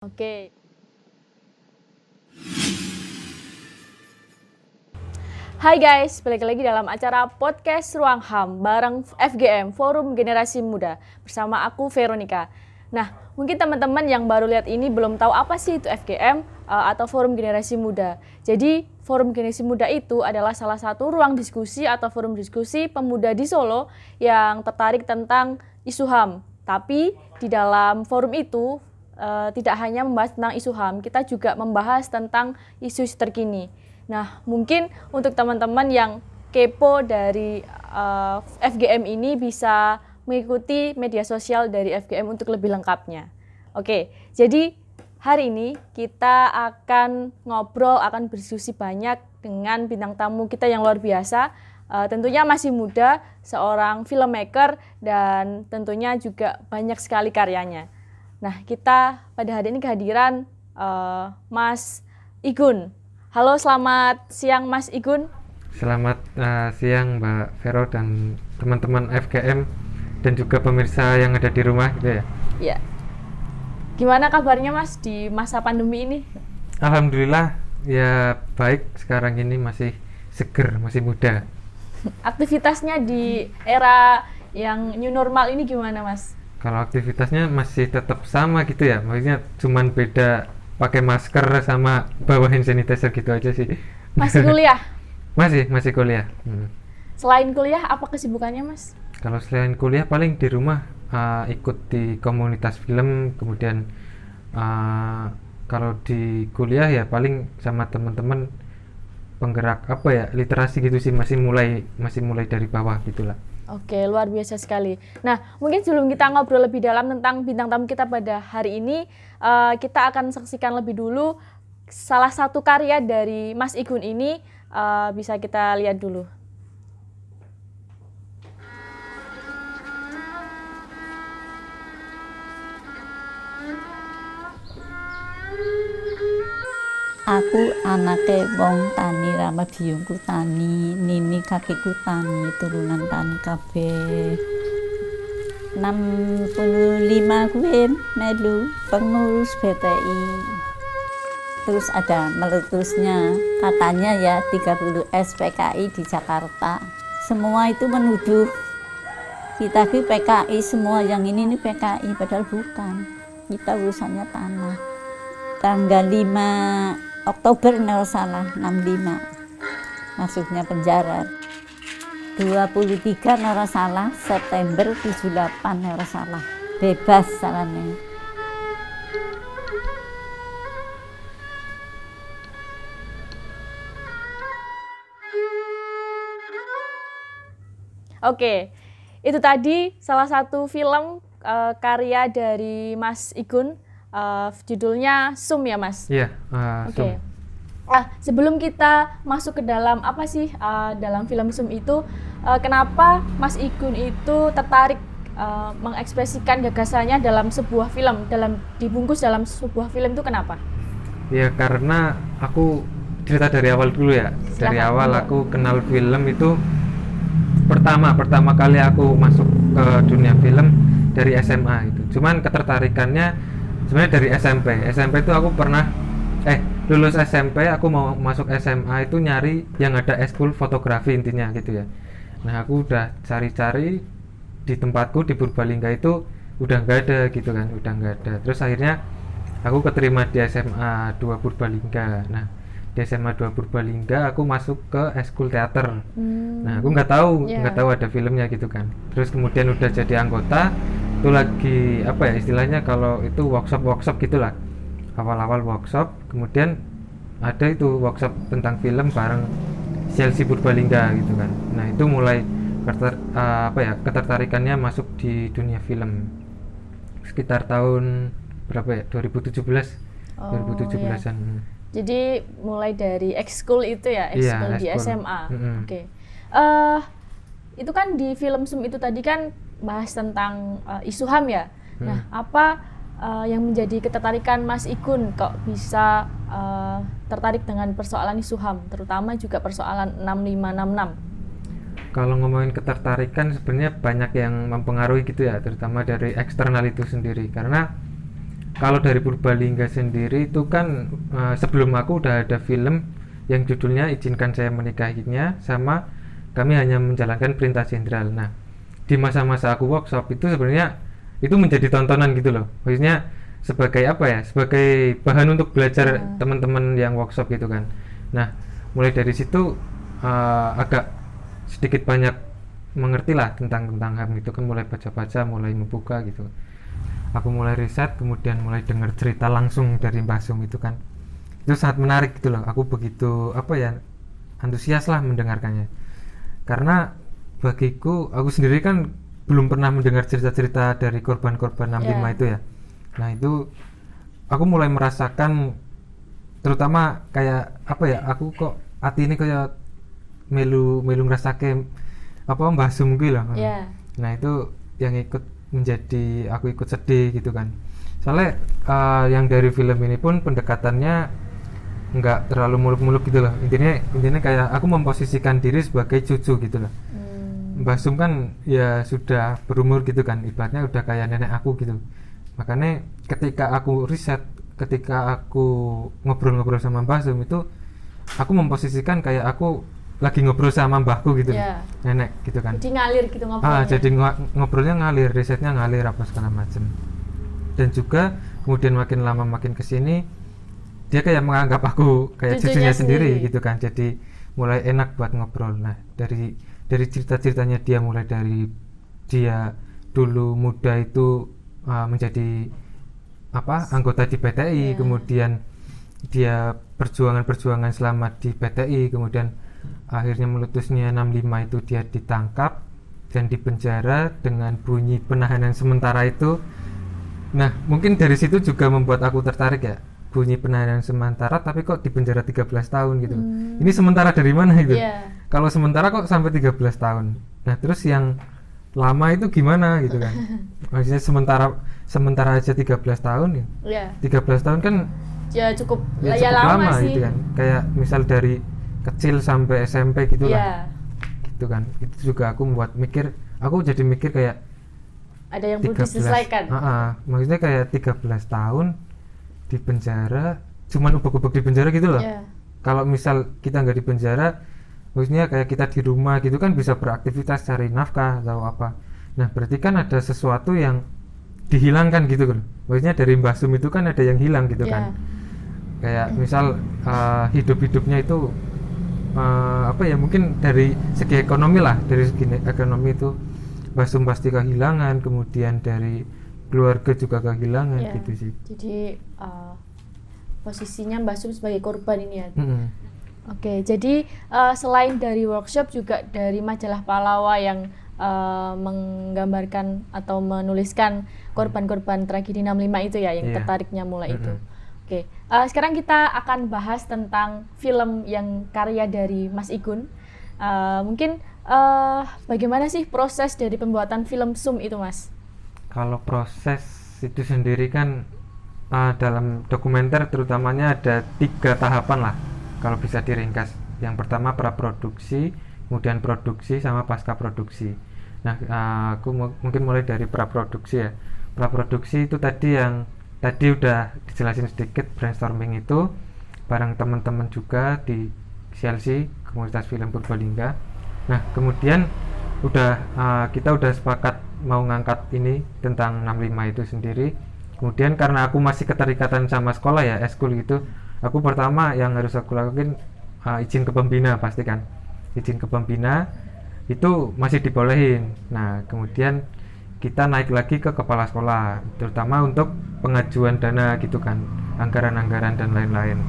Oke. Hai guys, balik lagi dalam acara podcast Ruang HAM bareng FGM, Forum Generasi Muda, bersama aku Veronica. Nah, mungkin teman-teman yang baru lihat ini belum tahu apa sih itu FGM atau Forum Generasi Muda. Jadi, Forum Generasi Muda itu adalah salah satu ruang diskusi atau forum diskusi pemuda di Solo yang tertarik tentang isu HAM. Tapi di dalam forum itu tidak hanya membahas tentang isu HAM, kita juga membahas tentang isu-isu terkini. Nah, mungkin untuk teman-teman yang kepo dari FGM ini bisa mengikuti media sosial dari FGM untuk lebih lengkapnya. Oke, jadi hari ini kita akan ngobrol, akan berdiskusi banyak dengan bintang tamu kita yang luar biasa. Tentunya masih muda, seorang filmmaker, dan tentunya juga banyak sekali karyanya. Nah, kita pada hari ini kehadiran Mas Igun. Halo, selamat siang Mas Igun. Selamat siang Mbak Vero dan teman-teman FGM dan juga pemirsa yang ada di rumah gitu ya. Iya. Gimana kabarnya Mas di masa pandemi ini? Alhamdulillah ya baik, sekarang ini masih seger, masih muda. Aktivitasnya di era yang new normal ini gimana Mas? Kalau aktivitasnya masih tetap sama gitu ya, maksudnya cuman beda pakai masker sama bawa hand sanitizer gitu aja sih. Masih kuliah? Masih kuliah. Selain kuliah, apa kesibukannya Mas? Kalau selain kuliah paling di rumah ikut di komunitas film, kemudian kalau di kuliah ya paling sama teman-teman penggerak apa ya, literasi gitu sih, masih mulai dari bawah gitulah. Oke, luar biasa sekali. Nah, mungkin sebelum kita ngobrol lebih dalam tentang bintang tamu kita pada hari ini, kita akan saksikan lebih dulu salah satu karya dari Mas Igun ini, bisa kita lihat dulu. Aku anake wong tani, rama biyungku tani, nini kakekku tani, turunan tani kabeh. 65 gue melu pengurus BTI. Terus ada meletusnya, katanya ya 30 SPKI di Jakarta. Semua itu menuduh kita ke PKI, semua yang ini PKI, padahal bukan. Kita urusannya tanah. Tanggal 5 Oktober nggak salah, 65 masuknya penjara. 23 nggak salah, September 78 nggak salah, bebas salahnya. Oke, itu tadi salah satu film karya dari Mas Igun. Judulnya Sum ya Mas? Iya, Oke. Sebelum kita masuk ke dalam apa sih dalam film Sum itu, kenapa Mas Igun itu tertarik mengekspresikan gagasannya dalam sebuah film, dibungkus dalam sebuah film itu kenapa? Ya karena aku cerita dari awal dulu ya. Silahkan. Dari awal aku kenal film itu pertama kali aku masuk ke dunia film dari SMA itu. Cuman ketertarikannya sebenarnya dari SMP itu aku pernah lulus SMP, aku mau masuk SMA itu nyari yang ada eskul fotografi intinya gitu ya. Nah aku udah cari-cari di tempatku di Purbalingga itu udah nggak ada gitu kan, udah nggak ada. Terus akhirnya aku keterima di SMA 2 Purbalingga. Nah di SMA 2 Purbalingga aku masuk ke eskul teater. Nah aku nggak tahu ada filmnya gitu kan. Terus kemudian udah jadi anggota itu lagi apa ya istilahnya, kalau itu workshop gitulah, awal workshop, kemudian ada itu workshop tentang film bareng CLC Purbalingga gitu kan. Nah itu mulai ketertarikannya masuk di dunia film sekitar tahun berapa ya, 2017 2017an. Jadi mulai dari ekskul itu ya, ekskul di SMA. Oke. Itu kan di film Sum itu tadi kan bahas tentang isu HAM ya. Nah, apa yang menjadi ketertarikan Mas Igun kok bisa tertarik dengan persoalan isu HAM, terutama juga persoalan 6566? Kalau ngomongin ketertarikan sebenarnya banyak yang mempengaruhi gitu ya, terutama dari eksternal itu sendiri. Karena kalau dari Purbalingga sendiri itu kan sebelum aku udah ada film yang judulnya Izinkan Saya Menikahinya sama Kami Hanya Menjalankan Perintah Jenderal. Nah, di masa-masa aku workshop itu sebenarnya itu menjadi tontonan gitu loh. Maksudnya sebagai apa ya? Sebagai bahan untuk belajar teman-teman yang workshop gitu kan. Nah, mulai dari situ agak sedikit banyak mengerti lah tentang HAM itu kan, mulai baca-baca, mulai membuka gitu. Aku mulai riset, kemudian mulai dengar cerita langsung dari Mbah Sum itu kan. Itu sangat menarik gitu loh. Aku begitu apa ya, antusias lah mendengarkannya. Karena bagiku, aku sendiri kan belum pernah mendengar cerita-cerita dari korban-korban 65 itu ya. Nah, itu aku mulai merasakan, terutama kayak apa ya, aku kok hati ini kayak melu ngrasake apa Mbah Sum kuwi loh. Nah, itu yang aku ikut sedih gitu kan. Soalnya yang dari film ini pun pendekatannya nggak terlalu muluk-muluk gitu loh. Intinya kayak aku memposisikan diri sebagai cucu gitu loh. Mbah Sum kan ya sudah berumur gitu kan, ibaratnya udah kayak nenek aku gitu. Makanya ketika aku riset, ketika aku ngobrol-ngobrol sama Mbah Sum itu, aku memposisikan kayak aku lagi ngobrol sama mbahku gitu, nenek gitu kan. Jadi ngalir gitu ngobrolnya. Jadi ngobrolnya ngalir, risetnya ngalir apa segala macem. Dan juga kemudian makin lama makin kesini, dia kayak menganggap aku kayak cucunya sendiri gitu kan. Jadi mulai enak buat ngobrol. Nah, dari cerita-ceritanya dia, mulai dari dia dulu muda itu menjadi anggota di PTI, kemudian dia perjuangan selama di PTI, kemudian akhirnya meletusnya 65 itu dia ditangkap dan dipenjara dengan bunyi penahanan sementara itu. Nah, mungkin dari situ juga membuat aku tertarik ya, bunyi penahanan sementara tapi kok dipenjara 13 tahun gitu. Ini sementara dari mana itu? Kalau sementara kok sampai 13 tahun. Nah, terus yang lama itu gimana gitu kan. Maksudnya sementara aja 13 tahun ya. 13 tahun kan ya cukup lama sih. Gitu kan. Kayak misal dari kecil sampai SMP gitulah. Gitu kan. Itu juga aku jadi mikir kayak ada yang perlu disesuaikan. Maksudnya kayak 13 tahun di penjara, cuman ubek-ubek di penjara gitu loh. Kalau misal kita nggak di penjara, maksudnya kayak kita di rumah gitu kan, bisa beraktivitas cari nafkah atau apa. Nah, berarti kan ada sesuatu yang dihilangkan gitu kan. Maksudnya dari Mbah Sum itu kan ada yang hilang gitu kan. Kayak misal hidup-hidupnya itu mungkin dari segi ekonomi itu Mbah Sum pasti kehilangan, kemudian dari keluarga juga kehilangan gitu sih. Jadi posisinya Mbah Sum sebagai korban ini ya. Oke, jadi selain dari workshop juga dari majalah Pahlawa yang menggambarkan atau menuliskan korban-korban tragedi 65 itu ya, yang tertariknya mulai itu. Oke, sekarang kita akan bahas tentang film yang karya dari Mas Igun. Mungkin bagaimana sih proses dari pembuatan film Sum itu, Mas? Kalau proses itu sendiri kan dalam dokumenter terutamanya ada 3 tahapan lah kalau bisa diringkas. Yang pertama praproduksi, kemudian produksi, sama pasca produksi. Nah, aku mungkin mulai dari praproduksi ya. Praproduksi itu tadi udah dijelasin sedikit, brainstorming itu bareng teman-teman juga di CLC, Komunitas Film Purbalingga. Nah, kemudian kita udah sepakat mau ngangkat ini tentang 65 itu sendiri. Kemudian karena aku masih keterikatan sama sekolah ya, eskul gitu, aku pertama yang harus aku lakuin izin ke pembina, pasti kan. Izin ke pembina itu masih dibolehin. Nah, kemudian kita naik lagi ke kepala sekolah, terutama untuk pengajuan dana gitu kan, anggaran-anggaran dan lain-lain.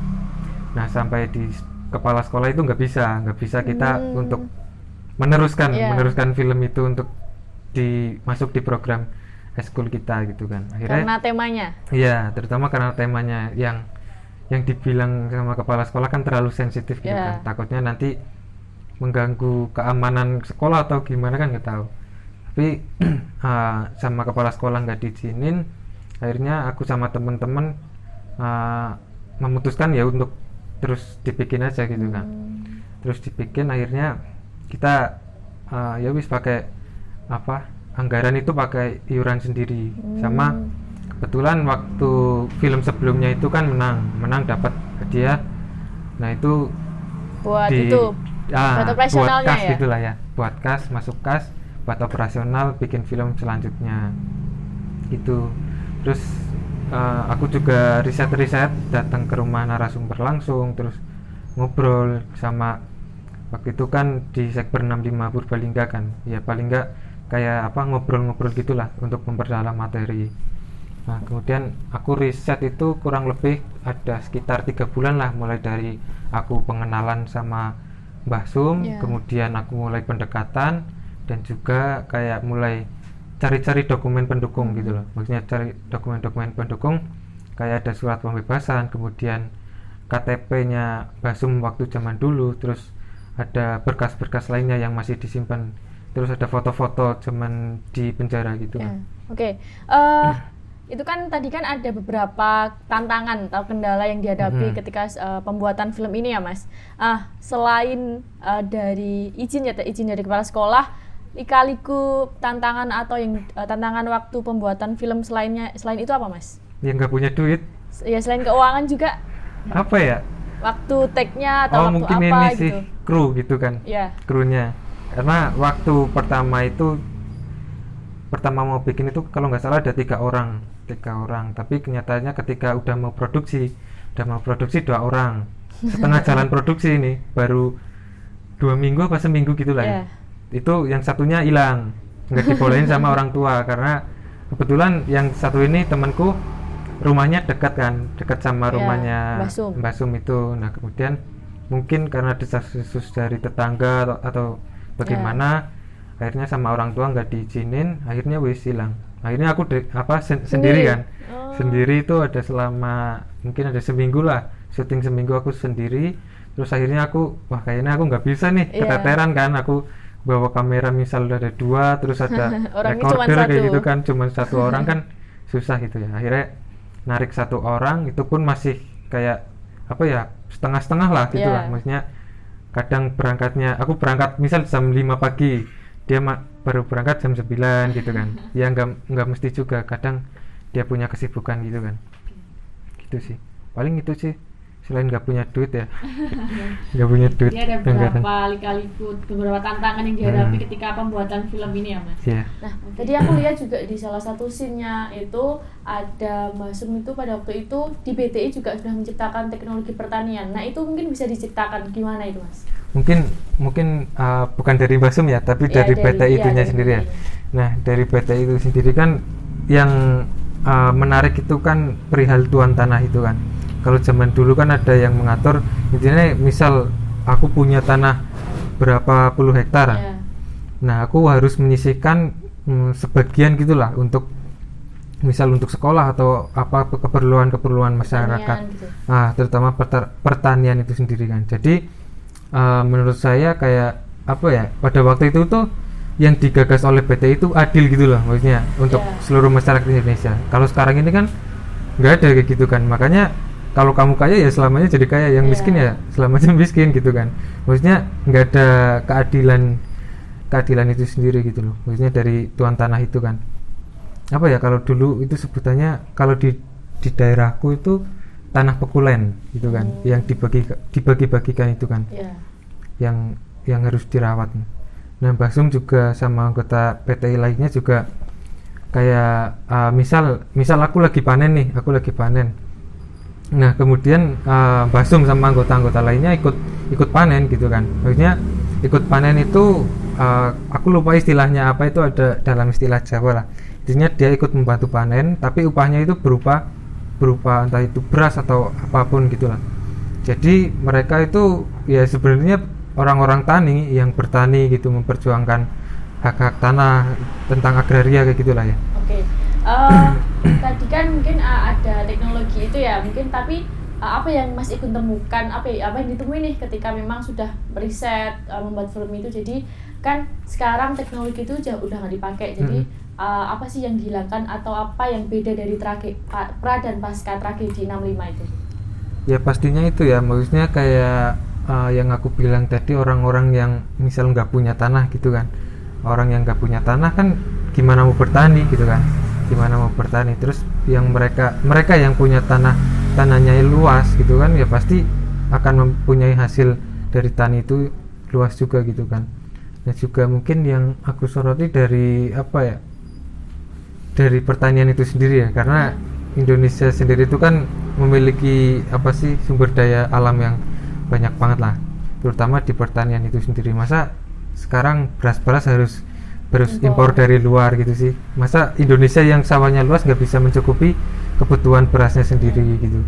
Nah, sampai di kepala sekolah itu nggak bisa kita untuk meneruskan film itu untuk masuk di program eskul kita gitu kan. Akhirnya karena temanya. Iya, terutama karena temanya yang dibilang sama kepala sekolah kan terlalu sensitif gitu kan. Takutnya nanti mengganggu keamanan sekolah atau gimana kan nggak tahu. Tapi sama kepala sekolah nggak diizinin, akhirnya aku sama teman-teman memutuskan ya untuk terus dibikin aja gitu kan. Terus dibikin, akhirnya kita ya wis pakai anggaran itu pakai iuran sendiri, sama kebetulan waktu film sebelumnya itu kan menang dapat hadiah. Nah itu Buat itu buat buat operasionalnya kas ya. gitulah ya, buat kas, masuk kas, buat operasional bikin film selanjutnya itu. Terus aku juga riset datang ke rumah narasumber langsung, terus ngobrol sama, waktu itu kan di Sekber 65 Purbalingga kan ya, paling enggak kayak apa, ngobrol-ngobrol gitulah untuk memperdalam materi. Nah kemudian aku riset itu kurang lebih ada sekitar 3 bulan lah, mulai dari aku pengenalan sama Mbah Sum, kemudian aku mulai pendekatan, dan juga kayak mulai cari-cari dokumen pendukung gitu loh. Maksudnya cari dokumen-dokumen pendukung, kayak ada surat pembebasan, kemudian KTP-nya Mbah Sum waktu zaman dulu, terus ada berkas-berkas lainnya yang masih disimpan, terus ada foto-foto zaman di penjara gitu kan. Oke. Itu kan tadi kan ada beberapa tantangan atau kendala yang dihadapi ketika pembuatan film ini ya Mas. Selain dari izin dari kepala sekolah, lika-liku tantangan atau yang tantangan waktu pembuatan film selain itu apa Mas? Yang nggak punya duit? Ya selain keuangan juga. Apa ya? Waktu take-nya atau waktu mungkin apa ini gitu. sih kru gitu kan. Krunya. Karena waktu pertama mau bikin itu kalau nggak salah ada 3 orang, tapi kenyataannya ketika udah mau produksi 2 orang. Setengah jalan produksi ini baru 2 minggu apa seminggu gitulah ya. Itu yang satunya hilang, nggak dibolehin sama orang tua, karena kebetulan yang satu ini temanku rumahnya dekat sama rumahnya Mbak Sum itu. Nah kemudian mungkin karena desas-desus dari tetangga atau bagaimana, akhirnya sama orang tua nggak diizinin, akhirnya wis hilang. Akhirnya aku sendiri kan. Sendiri itu ada selama mungkin ada seminggu lah, syuting seminggu aku sendiri. Terus akhirnya aku kayaknya aku nggak bisa nih, keteteran kan. Aku bawa kamera misal ada 2, terus ada recorder kayak gitu kan, cuma 1 orang kan susah gitu ya. Akhirnya narik 1 orang, itu pun masih kayak apa ya, setengah-setengah lah gitu lah. Maksudnya kadang aku berangkat misal jam 5 pagi, dia baru berangkat jam 9 gitu kan. Ya nggak mesti juga, kadang dia punya kesibukan gitu kan. Gitu sih, paling itu sih, selain nggak punya duit ya. Nggak punya duit. Ini ada beberapa tantangan yang dihadapi ketika pembuatan film ini ya Mas. Nah tadi aku lihat juga di salah satu scene-nya itu ada Mbak Sum itu pada waktu itu di BTI juga sudah menciptakan teknologi pertanian. Nah itu mungkin bisa diceritakan gimana itu Mas? Mungkin bukan dari Mbak Sum ya, tapi dari BTI itunya sendiri ya. Nah dari BTI itu sendiri kan yang menarik itu kan perihal tuan tanah itu kan. Kalau zaman dulu kan ada yang mengatur, intinya misal aku punya tanah berapa puluh hektar, nah aku harus menyisihkan sebagian gitulah untuk misal untuk sekolah atau apa keperluan masyarakat, gitu. Terutama pertanian itu sendiri kan. Jadi menurut saya kayak apa ya, pada waktu itu tuh yang digagas oleh BTI itu adil gitu loh, maksudnya untuk seluruh masyarakat Indonesia. Kalau sekarang ini kan nggak ada kayak gitu kan, makanya kalau kamu kaya ya selamanya jadi kaya, yang miskin ya selamanya miskin gitu kan. Maksudnya nggak ada keadilan itu sendiri gitu loh, maksudnya dari tuan tanah itu kan. Apa ya, kalau dulu itu sebutannya, kalau di daerahku itu tanah pekulen gitu kan, yang dibagi-bagikan itu kan, yang harus dirawat. Nah Mbak Sum juga sama anggota PTI lainnya juga kayak misal aku lagi panen. Nah kemudian Mbak Sum sama anggota-anggota lainnya ikut panen gitu kan. Maksudnya ikut panen itu aku lupa istilahnya apa, itu ada dalam istilah Jawa lah. Intinya dia ikut membantu panen, tapi upahnya itu berupa entah itu beras atau apapun gitulah. Jadi mereka itu ya sebenarnya orang-orang tani yang bertani gitu, memperjuangkan hak-hak tanah, tentang agraria kayak gitulah ya. Tadi kan mungkin ada teknologi itu ya mungkin, tapi apa yang Mas Ikun temukan, apa yang ditemui nih ketika memang sudah riset membuat film itu? Jadi kan sekarang teknologi itu udah nggak dipakai, jadi apa sih yang dihilangkan atau apa yang beda dari pra dan pasca tragedi 65 itu? Ya pastinya itu ya, maksudnya kayak yang aku bilang tadi, orang-orang yang misal nggak punya tanah gitu kan. Orang yang nggak punya tanah kan gimana mau bertani gitu kan. gimana mau bertani. Terus yang mereka yang punya tanahnya luas gitu kan, ya pasti akan mempunyai hasil dari tani itu luas juga gitu kan. Dan juga mungkin yang aku soroti dari dari pertanian itu sendiri ya, karena Indonesia sendiri itu kan memiliki sumber daya alam yang banyak banget lah, terutama di pertanian itu sendiri. Masa sekarang beras harus impor dari luar gitu sih? Masa Indonesia yang sawahnya luas nggak bisa mencukupi kebutuhan berasnya sendiri gitu?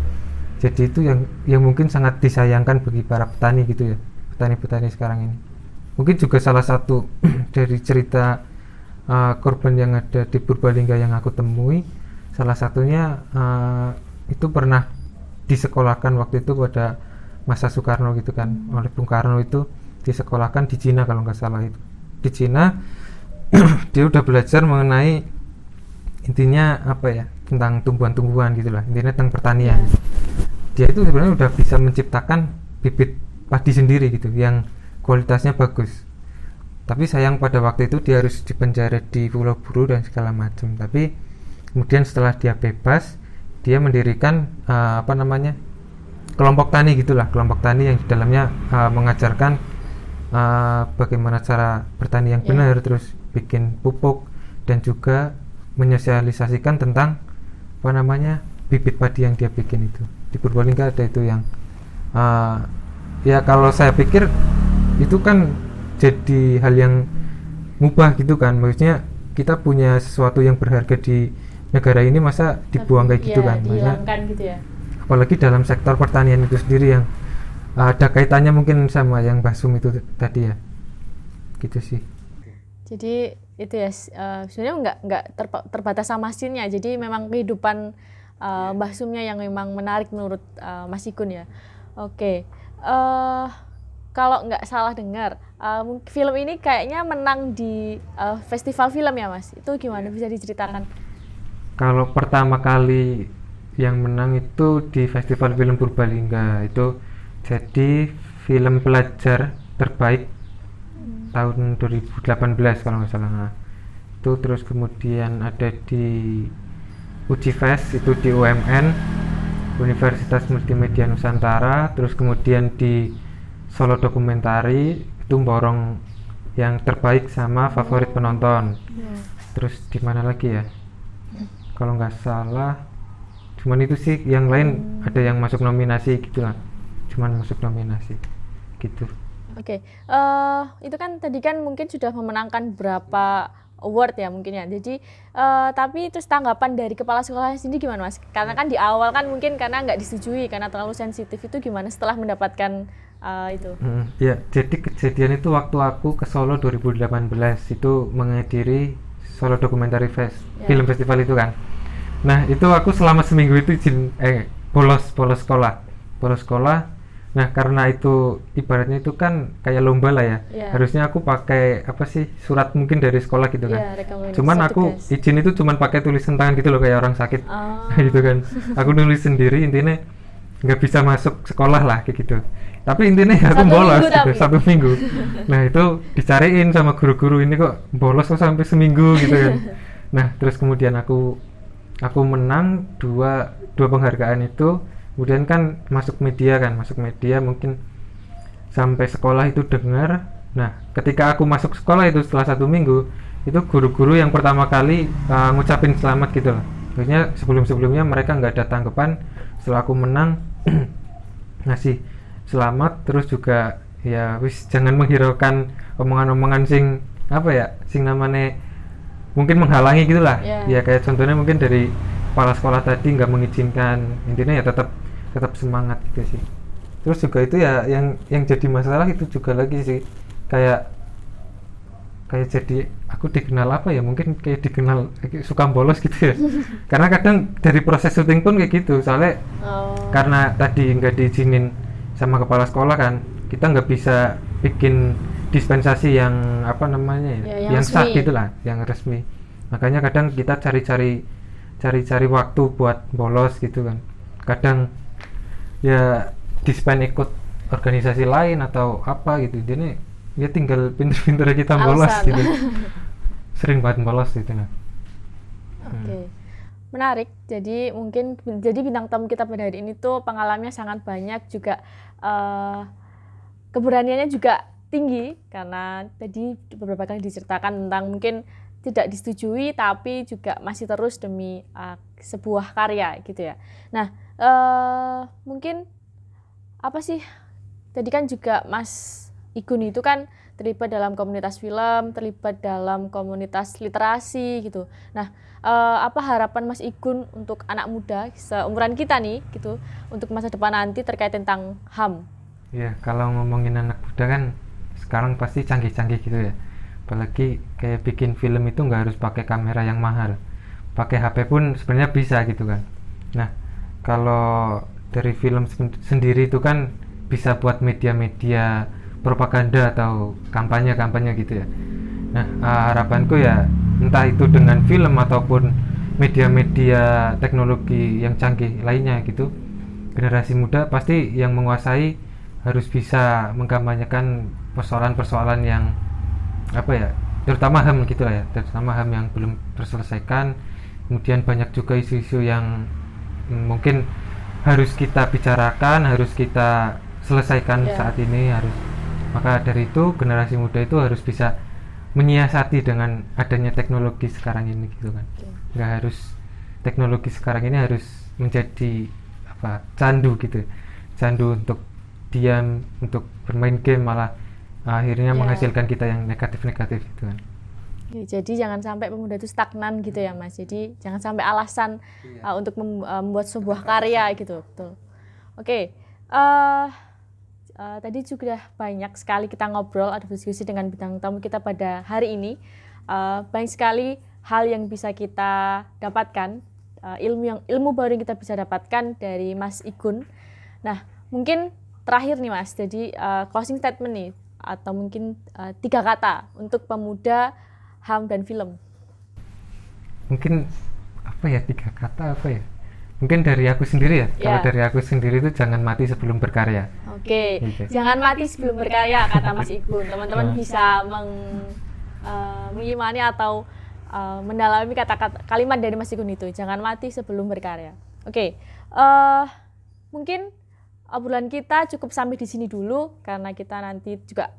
Jadi itu yang mungkin sangat disayangkan bagi para petani gitu ya, petani sekarang ini. Mungkin juga salah satu dari cerita korban yang ada di Purbalingga yang aku temui, salah satunya itu pernah disekolahkan waktu itu pada masa Soekarno gitu kan, oleh Bung Karno. Itu disekolahkan di Cina kalau nggak salah. Itu di Cina dia udah belajar mengenai intinya tentang tumbuhan-tumbuhan gitulah, intinya tentang pertanian. Dia itu sebenarnya udah bisa menciptakan bibit padi sendiri gitu yang kualitasnya bagus. Tapi sayang pada waktu itu dia harus dipenjara di Pulau Buru dan segala macam. Tapi kemudian setelah dia bebas, dia mendirikan kelompok tani gitulah, kelompok tani yang di dalamnya mengajarkan bagaimana cara bertani yang benar, terus bikin pupuk dan juga menyosialisasikan tentang bibit padi yang dia bikin itu. Di Purbalingga ada itu yang ya kalau saya pikir itu kan jadi hal yang mubah gitu kan, maksudnya kita punya sesuatu yang berharga di negara ini, masa dibuang kayak gitu kan, maksudnya gitu ya. Apalagi dalam sektor pertanian itu sendiri yang ada kaitannya mungkin sama yang Mbah Sum itu tadi ya, gitu sih. Jadi itu ya, sebenarnya nggak terbatas sama mesinnya, jadi memang kehidupan Mbah Sumnya yang memang menarik menurut Mas Igun ya. Oke. Kalau nggak salah dengar, film ini kayaknya menang di festival film ya Mas, itu gimana, bisa diceritakan? Kalau pertama kali yang menang itu di Festival Film Purbalingga, itu jadi film pelajar terbaik tahun 2018 kalau nggak salah. Nah, itu terus kemudian ada di Uji Fest itu di UMN, Universitas Multimedia Nusantara, terus kemudian di Solo Dokumentari itu borong yang terbaik sama favorit penonton. Terus di mana lagi ya? Kalau nggak salah cuman itu sih, yang lain ada yang masuk nominasi gitu lah, cuman masuk nominasi gitu. Oke. Itu kan tadi kan mungkin sudah memenangkan berapa award ya mungkin ya, jadi tapi terus tanggapan dari kepala sekolahnya sendiri gimana Mas? Karena kan di awal kan mungkin karena nggak disetujui karena terlalu sensitif, itu gimana setelah mendapatkan itu? Ya, jadi kejadian itu waktu aku ke Solo 2018 itu menghadiri Solo Documentary Fest, film festival itu kan. Nah itu aku selama seminggu itu bolos sekolah. Nah karena itu ibaratnya itu kan kayak lomba lah ya, harusnya aku pakai surat mungkin dari sekolah gitu kan. Cuman aku izin itu cuman pakai tulisan tangan gitu loh, kayak orang sakit. Gitu kan, aku nulis sendiri, intinya nggak bisa masuk sekolah lah kayak gitu. Tapi intinya aku bolos gitu, 1 minggu. Nah itu dicariin sama guru-guru, ini kok bolos kok sampai seminggu gitu kan. Nah terus kemudian aku menang dua penghargaan itu. Kemudian kan masuk media mungkin sampai sekolah itu dengar. Nah ketika aku masuk sekolah itu setelah 1 minggu, itu guru-guru yang pertama kali ngucapin selamat gitu loh. Maksudnya sebelumnya mereka nggak ada tanggapan. Setelah aku menang ngasih selamat, terus juga ya wis jangan menghiraukan omongan-omongan sing namanya mungkin menghalangi gitulah. Ya kayak contohnya mungkin dari kepala sekolah tadi nggak mengizinkan, intinya ya tetap semangat gitu sih. Terus juga itu ya yang jadi masalah itu juga lagi sih, kayak jadi aku dikenal mungkin kayak dikenal suka bolos gitu ya. Karena kadang dari proses syuting pun kayak gitu, soalnya karena tadi nggak diizinin sama kepala sekolah kan, kita nggak bisa bikin dispensasi yang yang sah gitulah, yang resmi. Makanya kadang kita cari waktu buat bolos gitu kan. Kadang ya dispen ikut organisasi lain atau apa gitu, jadi ya tinggal pinter-pinter kita bolos gitu. Sering banget bolos gitu nah. Oke. Menarik. Jadi mungkin bintang tamu kita pada hari ini tuh pengalamannya sangat banyak juga, keberaniannya juga tinggi karena tadi beberapa kali diceritakan tentang mungkin tidak disetujui tapi juga masih terus demi sebuah karya gitu ya. Nah, mungkin apa sih? Tadi kan juga Mas Igun itu kan terlibat dalam komunitas film, terlibat dalam komunitas literasi gitu. Nah, apa harapan Mas Igun untuk anak muda seumuran kita nih gitu untuk masa depan nanti terkait tentang HAM? Ya, kalau ngomongin anak muda kan sekarang pasti canggih-canggih gitu ya. Apalagi kayak bikin film itu nggak harus pakai kamera yang mahal. Pakai HP pun sebenarnya bisa gitu kan. Nah, kalau dari film sendiri itu kan bisa buat media-media propaganda atau kampanye-kampanye gitu ya. Nah, harapanku ya entah itu dengan film ataupun media-media teknologi yang canggih lainnya gitu, generasi muda pasti yang menguasai harus bisa mengkampanyekan persoalan-persoalan yang apa ya, terutama HAM gitu lah ya, terutama HAM yang belum terselesaikan. Kemudian banyak juga isu-isu yang mungkin harus kita bicarakan, harus kita selesaikan saat ini, maka dari itu generasi muda itu harus bisa menyiasati dengan adanya teknologi sekarang ini gitu kan. Nggak harus teknologi sekarang ini harus menjadi candu gitu, candu untuk diam, untuk bermain game, malah akhirnya menghasilkan kita yang negatif-negatif gitu kan. Jadi jangan sampai pemuda itu stagnan gitu ya Mas. Jadi jangan sampai alasan untuk membuat sebuah karya gitu. Betul. Oke. Tadi juga banyak sekali kita ngobrol, ada diskusi dengan bintang tamu kita pada hari ini. Banyak sekali hal yang bisa kita dapatkan, ilmu baru yang kita bisa dapatkan dari Mas Igun. Nah, mungkin terakhir nih Mas, jadi closing statement nih, atau mungkin 3 kata untuk pemuda, HAM dan film. Mungkin 3 kata apa ya? Mungkin dari aku sendiri ya. Kalau dari aku sendiri itu jangan mati sebelum berkarya. Oke. Gitu. Jangan mati sebelum berkarya kata Mas Igun. Teman-teman bisa mengimani atau mendalami kata-kata kalimat dari Mas Igun itu. Jangan mati sebelum berkarya. Oke. Mungkin obrolan kita cukup sampai di sini dulu karena kita nanti juga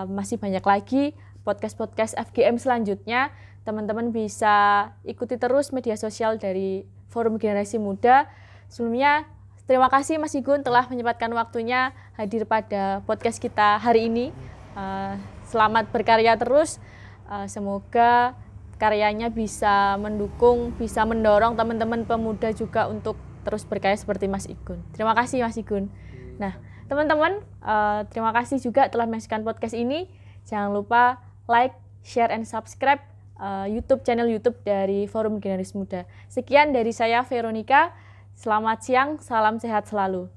masih banyak lagi podcast-podcast FGM selanjutnya. Teman-teman bisa ikuti terus media sosial dari Forum Generasi Muda. Sebelumnya, terima kasih Mas Igun telah menyempatkan waktunya hadir pada podcast kita hari ini. Selamat berkarya terus. Semoga karyanya bisa mendukung, bisa mendorong teman-teman pemuda juga untuk terus berkarya seperti Mas Igun. Terima kasih Mas Igun. Nah, teman-teman, terima kasih juga telah menyaksikan podcast ini. Jangan lupa like, share, and subscribe channel YouTube dari Forum Generasi Muda. Sekian dari saya Veronica. Selamat siang, salam sehat selalu.